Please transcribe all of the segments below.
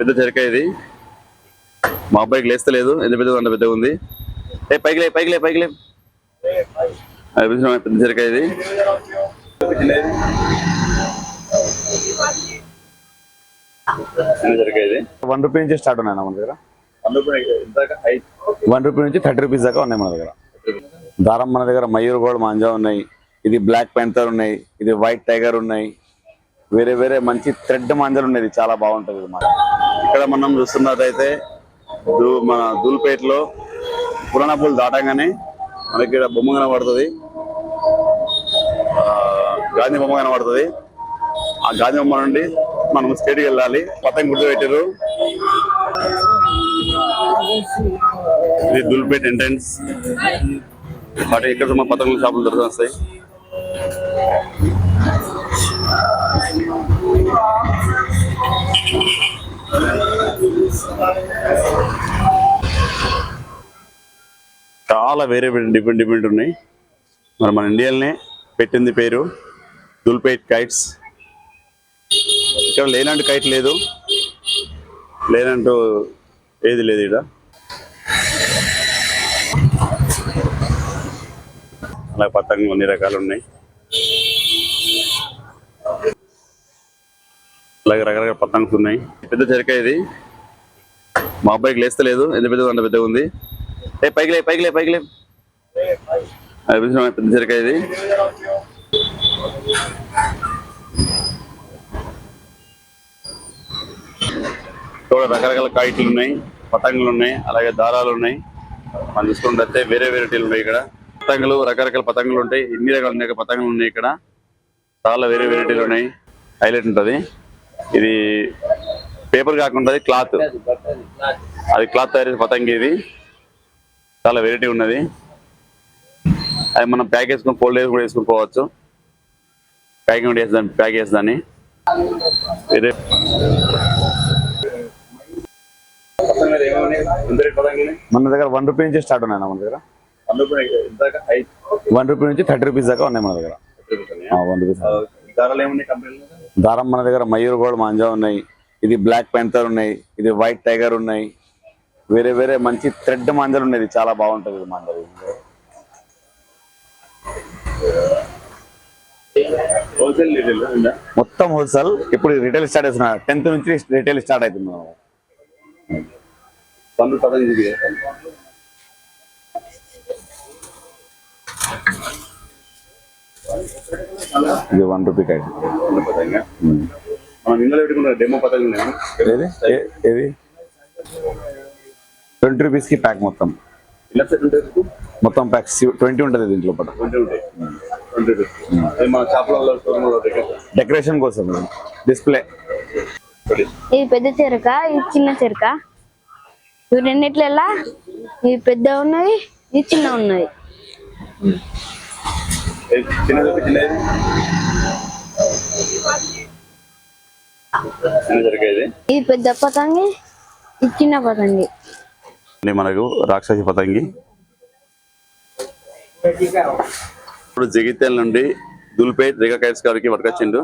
పెద్ద చెరక ఇది. మా అబ్బాయికి లేస్తలేదు, ఎంత పెద్దగా అంత పెద్దగా ఉంది. పైకి లే పైకి లే పైకి లే. పెద్ద చెరక ఇది. ₹1 నుంచి స్టార్ట్ ఉన్నాయి మన దగ్గర. ₹1 నుంచి ₹30 దాకా ఉన్నాయి మన దగ్గర. దారం మన దగ్గర మయూర్ గోల్డ్ మాంజా ఉన్నాయి, ఇది బ్లాక్ పెంథర్ ఉన్నాయి, ఇది వైట్ టైగర్ ఉన్నాయి, వేరే వేరే మంచి థ్రెడ్ మాంజాలు ఉన్నాయి. చాలా బాగుంటది. ఇక్కడ మనం చూస్తున్నట్టయితే మన దూల్పేటలో పురాణపూలు దాటంగానే మనకి ఇక్కడ బొమ్మ కనబడుతుంది, గాంధీ బొమ్మ కనబడుతుంది. ఆ గాంధీ బొమ్మ నుండి మనం స్టేట్కి వెళ్ళాలి. పతంగ గుర్తు పెట్టారు. ఇది దూల్పేట ఎంట్రన్స్. వాటి ఇక్కడ మన పతంగుల షాపులు దొరుకుతాయి. చాలా వేరే డిఫరెంట్ ఉన్నాయి. మరి మన ఇండియాలోనే పెట్టింది పేరు దూల్పేట్ కైట్స్. ఇక్కడ లేనంటూ కైట్ లేదు, లేనంటూ ఏది లేదు. ఇక్కడ అలాగే పతంగులు అన్ని రకాలు ఉన్నాయి. అలాగే రకరకాల పతంగులు ఉన్నాయి. పెద్ద చెరక ఇది. మా అబ్బాయికి లేస్తలేదు, ఎంత పెద్దగా అంత పెద్దగా ఉంది. పైకి లే పైకి లే పైకి లే. పెద్ద చెరక ఇది. ఇక్కడ రకరకాల కాయిట్లు ఉన్నాయి, పతంగులు ఉన్నాయి, అలాగే దారాలు ఉన్నాయి. మనం చూసుకుంటే వేరే వెరైటీలు ఉన్నాయి. ఇక్కడ పతంగులు రకరకాల పతంగులు ఉంటాయి. ఇన్ని రకాల పతంగులు ఉన్నాయి. ఇక్కడ చాలా వేరే వెరైటీలు ఉన్నాయి. హైలైట్ ఉంటుంది. ఇది పేపర్ కాకుండా క్లాత్, అది క్లాత్ తయారు చేసే పతంగి. ఇది చాలా వెరైటీ ఉన్నది. అది మనం ప్యాక్ వేసుకుని ఫోల్డ్ వేసి కూడా వేసుకుని పోవచ్చు. ప్యాక్ చేసేదాన్ని వేరే మన దగ్గర ₹1 నుంచి స్టార్ట్ ఉన్నాయి మన దగ్గర. ₹1 నుంచి ₹30 దాకా ఉన్నాయి మన దగ్గర. దారం మన దగ్గర మయూర్ గోల్డ్ మాంజా ఉన్నాయి, ఇది బ్లాక్ పెంథర్ ఉన్నాయి, ఇది వైట్ టైగర్ ఉన్నాయి, వేరే వేరే మంచి థ్రెడ్ మాంజాలు ఉన్నాయి. చాలా బాగుంటది మాంజాలు. మొత్తం హోల్సేల్. ఇప్పుడు రిటైల్ స్టార్ట్ అవుతున్నా. 10th నుంచి రిటైల్ స్టార్ట్ అవుతుంది. ఇది ₹1 కైట్. డెమో పతంగి ఏది ₹20 కి ప్యాక్. మొత్తం ప్యాక్ 20 ఉంటుంది దీంట్లో. డెకరేషన్ కోసం డిస్ప్లే. ఇది పెద్ద చెరక, ఇది చిన్న చెరక. ఇవి రెండిట్ల ఇవి పెద్ద ఉన్నాయి, ఇది చిన్న ఉన్నాయి. ఇది పెద్ద పతంగి, ఇది చిన్న పతంగి. మనకు రాక్షసి పతంగి. ఇప్పుడు జగిత్యాల నుండి దూల్పేట్ రేఖా కైట్స్ గారికి పట్టుకొచ్చిండు.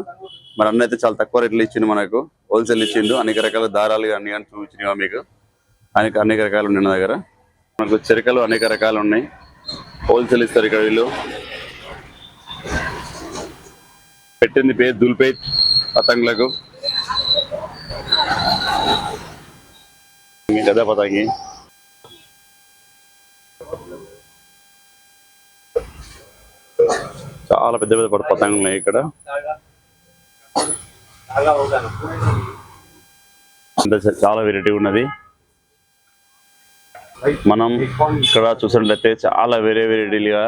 మరి అన్న అయితే చాలా తక్కువ రేట్లు ఇచ్చిండు, మనకు హోల్సేల్ ఇచ్చిండు. అనేక రకాల దారాలు అన్ని కానీ చూపించినవా మీకు. అనేక రకాలు ఉన్నాయి నా దగ్గర. మనకు చెరకలు అనేక రకాలు ఉన్నాయి, హోల్సేల్ ఇస్తారు ఇక్కడ వీళ్ళు. పెట్టింది పేరు దూల్పేట్ పతంగులకు. గదా పతంగి. చాలా పెద్ద పెద్ద పతంగులు ఉన్నాయి ఇక్కడ. చాలా వెరైటీ ఉన్నది. మనం ఇక్కడ చూసినట్లయితే చాలా వేరే వెరైటీలుగా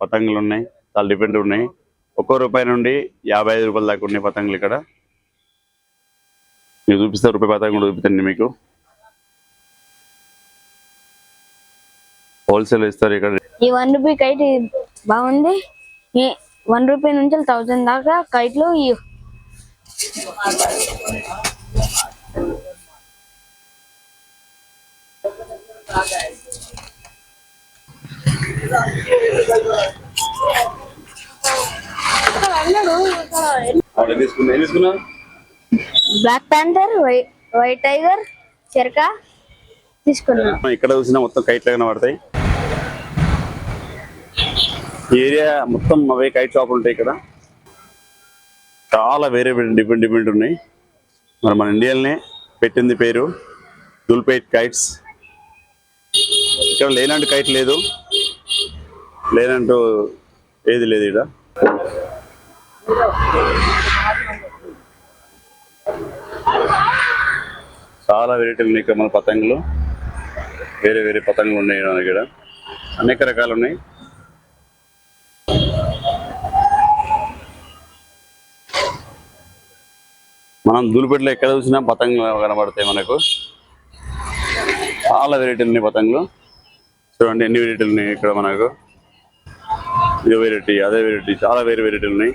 పతంగులు ఉన్నాయి. చాలా డిఫరెంట్ ఉన్నాయి. ₹1 నుండి ₹55 దాకా ఉన్నాయి పతంగులు ఇక్కడ. మీకు చూపిస్తే ₹1 పతంగులు కూడా చూపిస్తాను మీకు. హోల్సేల్ ఇస్తారు ఇక్కడ. ఈ ₹1 కైట్ బాగుంది. ₹1 నుంచి 1000 దాకా కైట్లు. బ్లాక్ ప్యాంథర్, వైట్ టైగర్ చెరక తీసుకున్నాం. మనం ఇక్కడ చూసినా మొత్తం కైట్లు కనబడతాయి. ఈ ఏరియా మొత్తం అవే కైట్ షాపులు ఉంటాయి. ఇక్కడ చాలా వేరే డిఫరెంట్ డిఫరెంట్ ఉన్నాయి. మరి మన ఇండియాలోనే పెట్టింది పేరు దుల్పేట్ కైట్స్. ఇక్కడ లేనంటూ కైట్ లేదు, లేనంటూ ఏది లేదు. ఇక్కడ చాలా వెరైటీలు ఉన్నాయి. ఇక్కడ మన పతంగులు వేరే వేరే పతంగులు ఉన్నాయి. మన ఇక్కడ అనేక రకాలు ఉన్నాయి. మనం దులిపెట్లో ఎక్కడ చూసినా పతంగులు కనబడతాయి. మనకు చాలా వెరైటీలు ఉన్నాయి పతంగులు. చూడండి ఎన్ని వెరైటీలు ఉన్నాయి ఇక్కడ మనకు. ఇదే వెరైటీ అదే వెరైటీ చాలా వేరే వెరైటీలు ఉన్నాయి.